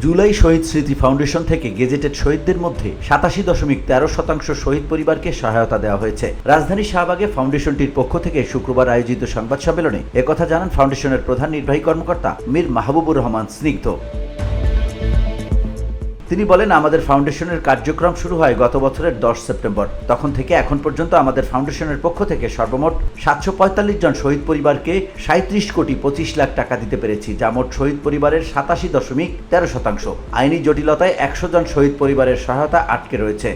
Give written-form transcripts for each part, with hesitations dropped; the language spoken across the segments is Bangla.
জুলাই শহীদ স্মৃতি ফাউন্ডেশন থেকে গেজেটেড শহীদদের মধ্যে 87.13% শহীদ পরিবারকে সহায়তা দেওয়া হয়েছে। রাজধানীর শাহবাগে ফাউন্ডেশনটির পক্ষ থেকে শুক্রবার আয়োজিত সংবাদ সম্মেলনে একথা জানান ফাউন্ডেশনের প্রধান নির্বাহী কর্মকর্তা মীর মাহবুবুর রহমান স্নিগ্ধ। তিনি বলেন, আমাদের ফাউন্ডেশনের কার্যক্রম শুরু হয় গত বছরের 10 সেপ্টেম্বর। তখন থেকে এখন পর্যন্ত আমাদের ফাউন্ডেশনের পক্ষ থেকে সর্বমোট 745 জন শহীদ পরিবারকে 37.25 টাকা দিতে পেরেছি, যা মোট শহীদ পরিবারের 87.13%। আইনি জটিলতায় 100 জন শহীদ পরিবারের সহায়তা আটকে রয়েছে।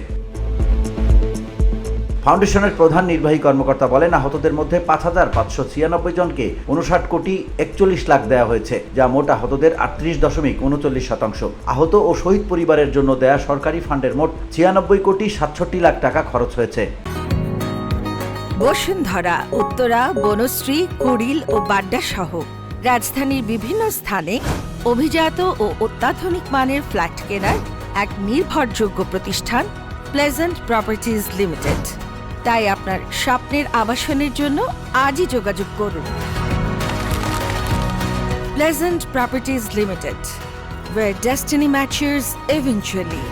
ফাউন্ডেশনের প্রধান নির্বাহী কর্মকর্তা বলেন, আহতদের মধ্যে 5,596 জনকে 59.41 লাখ দেওয়া হয়েছে, যা মোট আহতদের 38.39%। আহত ও শহীদ পরিবারের জন্য দেয়া সরকারি ফান্ডের মোট 96.67 লাখ টাকা খরচ হয়েছে। বসুন্ধরা, উত্তরা, বনশ্রী, কুড়িল ও বাড্ডা সহ রাজধানীর বিভিন্ন স্থানে অভিজাত ও অত্যাধুনিক মানের ফ্ল্যাট কেনার এক নির্ভরযোগ্য প্রতিষ্ঠান প্লেজেন্ট প্রপার্টিজ লিমিটেড। তাই আপনার স্বপ্নের আবাসনের জন্য আজই যোগাযোগ করুন। Pleasant properties limited, where destiny matches eventually।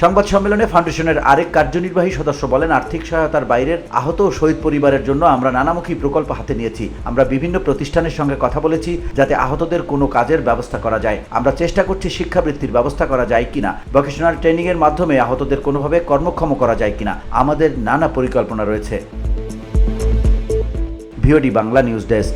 সংবাদ সম্মেলনে ফাউন্ডেশনের আরেক কার্যনির্বাহী সদস্য বলেন, আর্থিক সহায়তার বাইরের আহত ও শহীদ পরিবারের জন্য আমরা নানামুখী প্রকল্প হাতে নিয়েছি। আমরা বিভিন্ন প্রতিষ্ঠানের সঙ্গে কথা বলেছি যাতে আহতদের কোনো কাজের ব্যবস্থা করা যায়। আমরা চেষ্টা করছি শিক্ষাবৃত্তির ব্যবস্থা করা যায় কিনা, ভোকেশনাল ট্রেনিং এর মাধ্যমে আহতদের কোনোভাবে কর্মক্ষম করা যায় কিনা। আমাদের নানা পরিকল্পনা রয়েছে। VOD Bangla news desk.